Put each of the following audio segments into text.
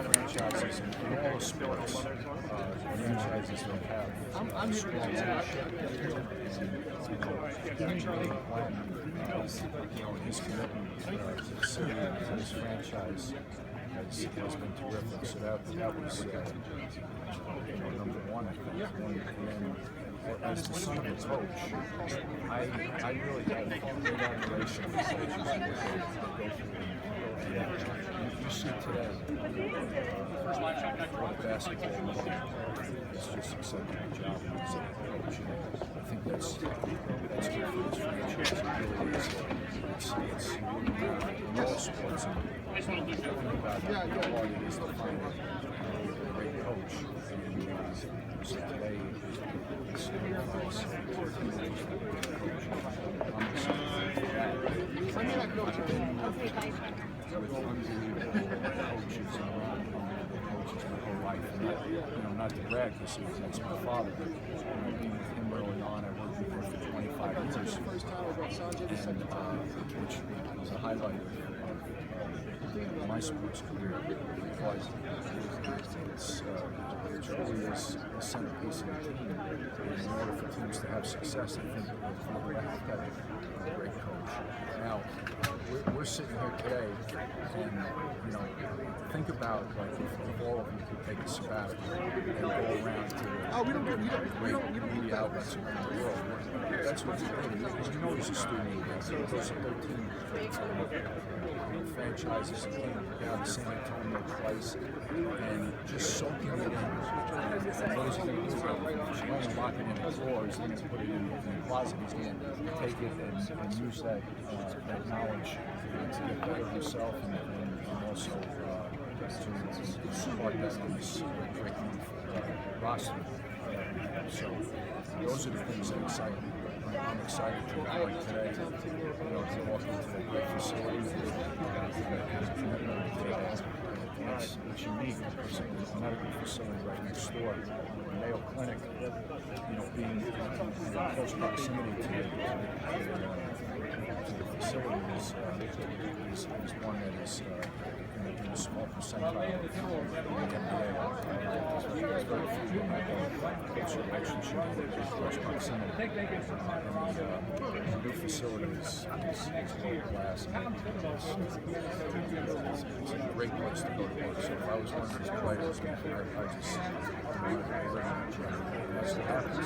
franchises in all sports, franchises don't have strong leadership. His commitment to the city and his franchise has been terrific. So that was number one, I think. And as the son of a coach, I really have a great admiration for coaches that go through. You see today, what basketball is just accepting the job as a coach. I think that's good for this franchise. It really is. It's in all sports. Think about how hard it is to find a great coach. So today, it's not to brag, because that's my father, but being with him early on, I worked with him for 25 years, and which was a highlight of my sports career, because it truly is a centerpiece of the team. In order for teams to have success, I think we have to have a great coach. Now, we're sitting here today, and think about like if all of you could take a sabbatical and go around to great media outlets around the world. That's what you're doing. Because you know he's a student. There's 13 franchises that came down to San Antonio twice, and just soaking it in. And what is he going to do? He's going to lock it in the drawers, then he's put it in the closet. He's going to take it and use that knowledge to get better of himself and also to support that on this great roster. So those are the things that excite me. I'm excited to work today, to walk into a great facility. It's unique because there's a medical facility right next door. The Mayo Clinic, being in close proximity to the facility is one that is in a small percentile of the NBA. It's very few close relationship with close proximity. And the new facility is world class. It's a great place to go to work. So if I was one of these players, I just that's what happens.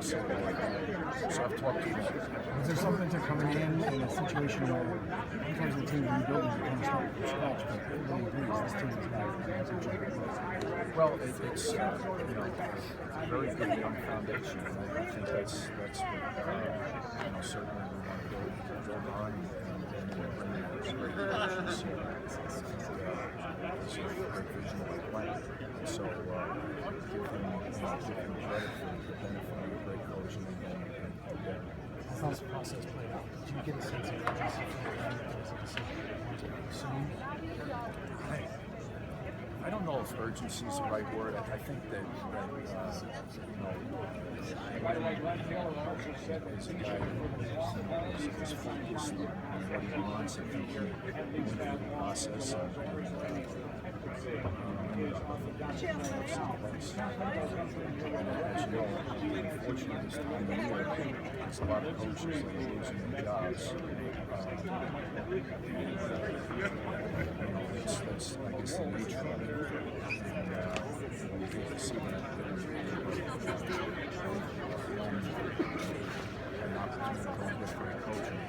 So I've talked to them. Is there something to coming in a situation where sometimes the team rebuilding you kind of start from scratch, but everybody agrees this team is not well, it's a very good young foundation. And I think that's what certainly we want to build on and bring those great coaches. It's a great vision of the plan. And so give him credit for identifying a great coach and how's the process played out? Do you get a sense of urgency from the guy that there's a decision soon? I don't know if urgency is the right word. I think that as a guy who's focused on what he wants, I think he went through the process and as you know, unfortunately this time of year, there's a lot of coaches that are losing their jobs. That's I guess the nature of it. And you get to see that an opportunity to go and get great coaching.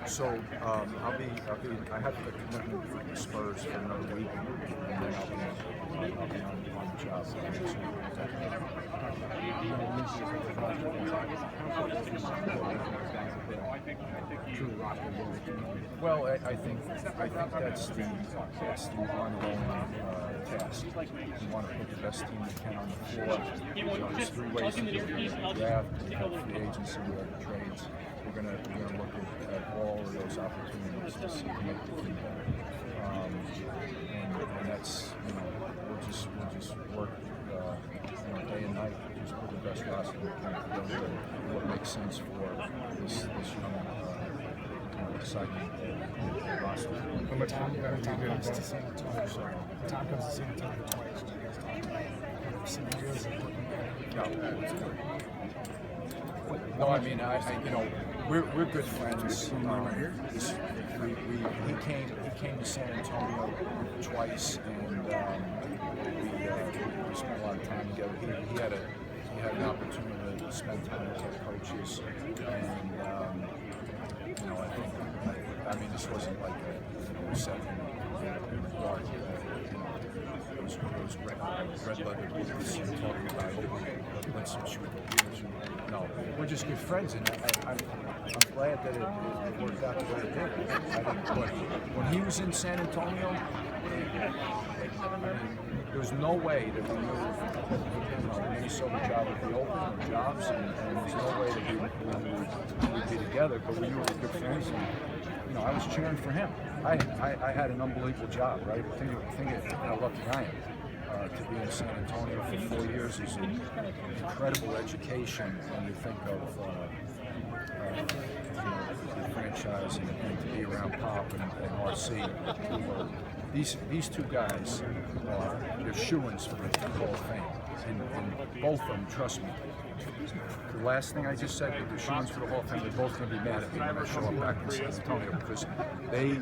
So I have the commitment for the Spurs for another week, and then I'll be on the job for the next week. Well, I think that's the ongoing task. You want to put the best team you can on the floor. There's three ways to do it. Draft, free agency, or trades. We're gonna look at all of those opportunities to see who make the team better. And that's we'll just work day and night, just put the best roster we can together. What makes sense for this excitement roster. When Tom comes to San Antonio, Tom comes to San Antonio twice. You guys talk 7 years of working No, I mean, we're good friends. He came to San Antonio twice, and we spent a lot of time together. He had an opportunity to spend time with head coaches, and I think this wasn't like a set in the dark. It was red leather boots and talking about let's shoot the beers. No, we're just good friends, and I'm glad that it worked out the way it did. I think when he was in San Antonio, there was no way that we knew Minnesota job would be open, or jobs, and there's no way that we'd be together. But we were good friends, and I was cheering for him. I had an unbelievable job, right? Think of how lucky I am. To be in San Antonio for 4 years is an incredible education when you think of the franchise and to be around Pop and RC. These two guys, they're shoo-ins for the Hall of Fame, and both of them, trust me. The last thing I just said, that they're shoo-ins for the Hall of Fame, they're both going to be mad at me when I show up back in San Antonio, because they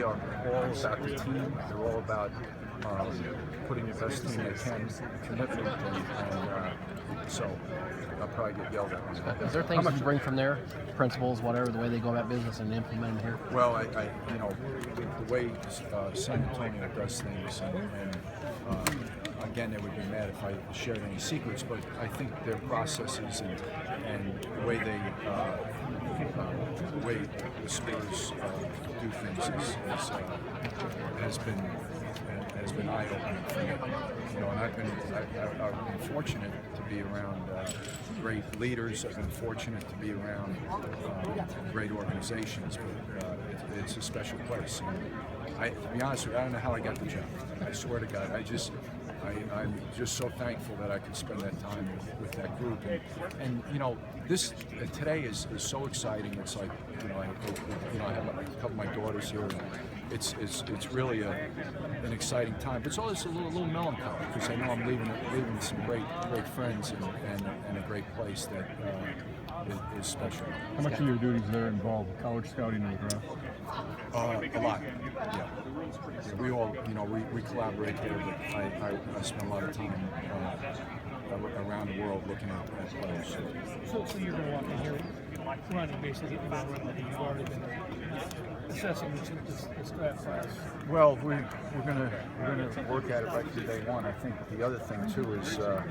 are all about the team. They're all about putting the best team they can, commitment, and so I'll probably get yelled at. Is there things that you bring from there, principles, whatever, the way they go about business, and implement them here? Well, the way San Antonio does things, and again, they would be mad if I shared any secrets, but I think their processes and the way the Spurs do things has been eye-opening for me. And I've been fortunate to be around great leaders. I've been fortunate to be around great organizations, but it's a special place. And to be honest with you, I don't know how I got the job. I swear to God, I'm just so thankful that I could spend that time with that group. And this today is so exciting. It's like I have a couple of my daughters here. And it's really an exciting time. But it's always a little melancholy, because I know I'm leaving some great friends and a great place that is special. How much of your duties there involve college scouting and the draft? A lot. Yeah. We all, we collaborate there, but I spend a lot of time around the world looking at players. So you're going to walk in here running, basically getting the ball running. You've already been assessing this draft class. Well, we're gonna work at it right from day one. I think the other thing too is we'll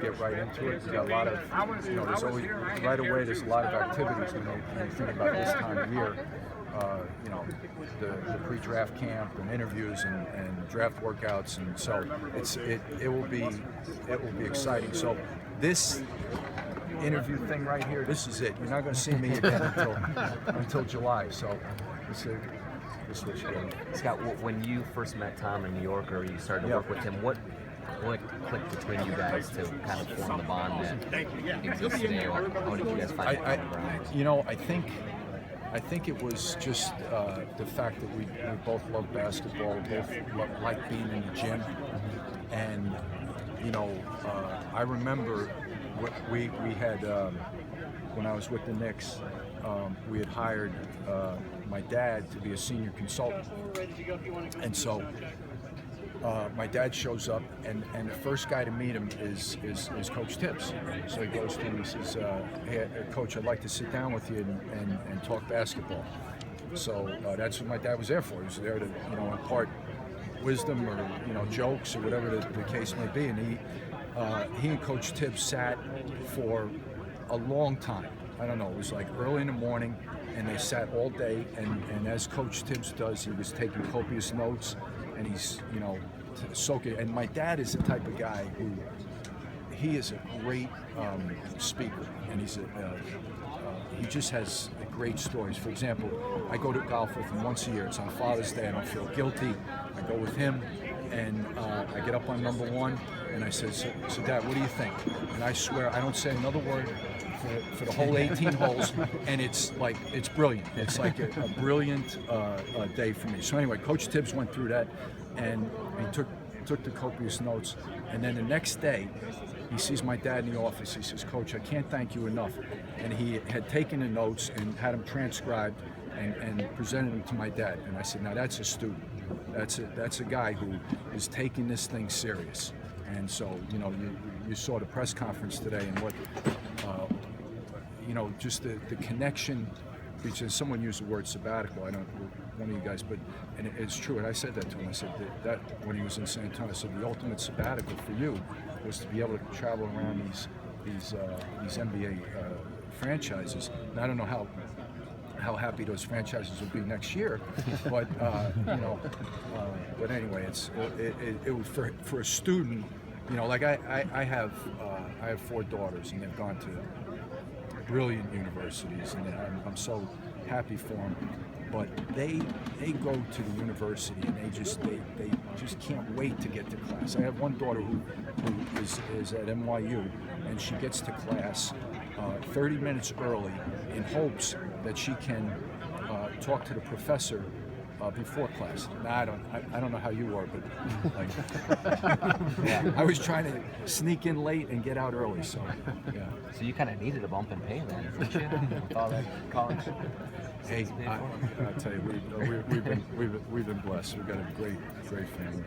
get right into it. We got a lot of there's always right away. There's a lot of activities when you think about this time of year. The pre-draft camp and interviews and draft workouts, and so it will be exciting. So this interview thing right here, this is it. You're not going to see me again until July. So this is what you're doing. Scott, when you first met Tom in New York, or you started to work with him, what clicked between you guys to kind of form the bond that exists today? Or how did you guys find I think it was just the fact that we both love basketball, both like being in the gym, and I remember we had when I was with the Knicks, we had hired my dad to be a senior consultant, and so my dad shows up, and the first guy to meet him is Coach Tibbs. So he goes to him and says, "Hey, Coach, I'd like to sit down with you and talk basketball." So that's what my dad was there for. He was there to impart wisdom or jokes or whatever the case may be. And he and Coach Tibbs sat for a long time. I don't know, it was like early in the morning, and they sat all day, and as Coach Tibbs does, he was taking copious notes, and he's soaking. And my dad is the type of guy who, he is a great speaker, and he just has great stories. For example, I go to golf with him once a year. It's on Father's Day. I don't feel guilty. I go with him, and I get up on number one, And I said, so Dad, what do you think? And I swear I don't say another word for the whole 18 holes, and it's brilliant. It's like a brilliant day for me. So anyway, Coach Tibbs went through that, and he took the copious notes. And then the next day, he sees my dad in the office. He says, Coach, I can't thank you enough. And he had taken the notes and had them transcribed and presented them to my dad. And I said, now that's a student. That's a guy who is taking this thing serious. And so, you saw the press conference today and what, just the connection. Because someone used the word sabbatical. I don't, one of you guys, and it's true. And I said that to him. I said that when he was in San Antonio, I said the ultimate sabbatical for you was to be able to travel around these NBA franchises. And I don't know how happy those franchises will be next year, but but anyway, it was for a student. Like I have 4 daughters, and they've gone to brilliant universities, and I'm so happy for them. But they go to the university, and they just can't wait to get to class. I have one daughter who is at NYU, and she gets to class 30 minutes early in hopes that she can talk to the professor before class. Now, I don't know how you were, but yeah, I was trying to sneak in late and get out early. So yeah. So you kind of needed a bump in pay then, didn't you? With all that college. Hey, I'll tell you, we've been blessed. We've got a great family.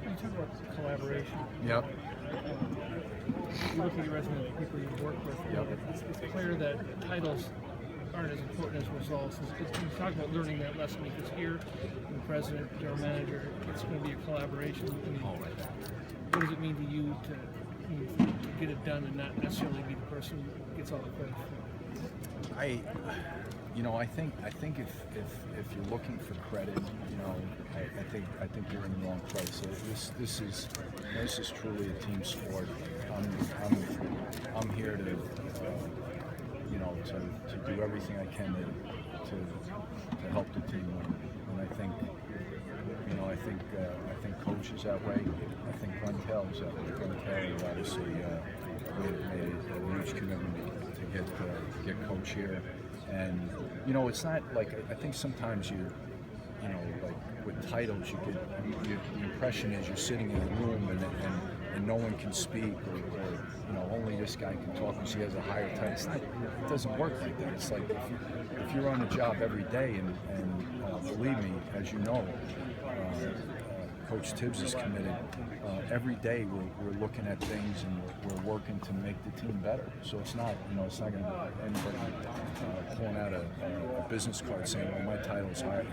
You talk about collaboration. Yep. You look at your resume, the people you work with. Yep. It's clear that titles aren't as important as results. You talk about learning that lesson because here, the president, general manager, it's going to be a collaboration. What does it mean to you to get it done and not necessarily be the person who gets all the credit? I think if you're looking for credit, I think you're in the wrong place. This is truly a team sport. I'm here to do everything I can to help the team win. And I think Coach is that way. I think Glenn is that way. Glenn obviously made a huge commitment to get Coach here. And it's not like, I think sometimes like with titles, you get the impression is you're sitting in a room and no one can speak, or only this guy can talk because he has a higher title. It doesn't work like that. It's like if you're on the job every day, and believe me, as you know, Coach Tibbs is committed. Every day we're looking at things and we're working to make the team better. So it's not going to be anybody pulling out a business card saying, "Well, my title's higher,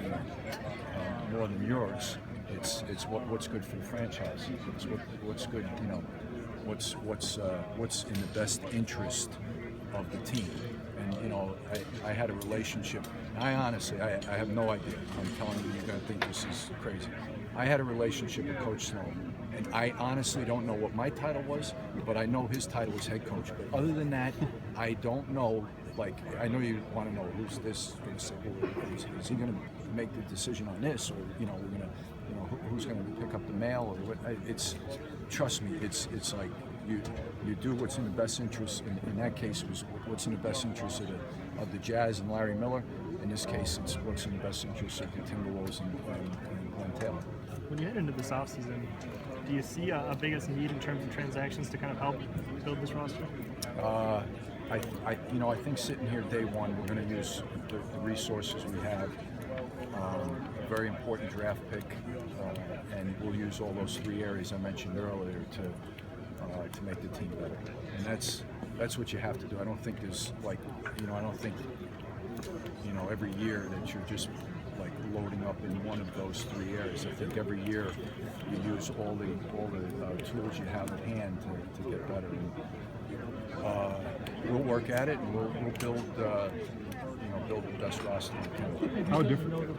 more than yours." It's what's good for the franchise. It's what's good, what's in the best interest of the team. And I had a relationship. I honestly, I have no idea. I'm telling you, you're going to think this is crazy. I had a relationship with Coach Snow, and I honestly don't know what my title was, but I know his title was head coach. But other than that, I don't know. Like, I know you want to know who's this going to say. Is he going to make the decision on this, or we're going to, who's going to pick up the mail, or what? It's, trust me, it's like you do what's in the best interest. In that case, it was what's in the best interest of the Jazz and Larry Miller. In this case, it's what's in the best interest of the Timberwolves and Glenn Taylor. When you head into this offseason, do you see a biggest need in terms of transactions to kind of help build this roster? I think sitting here day one, we're going to use the resources we have. A very important draft pick, and we'll use all those 3 areas I mentioned earlier to make the team better. And that's what you have to do. I don't think there's I don't think every year that you're just like loading up in one of those 3 areas. I think every year you use all the tools you have at hand to get better. And we'll work at it, and we'll build the best roster we can. How different?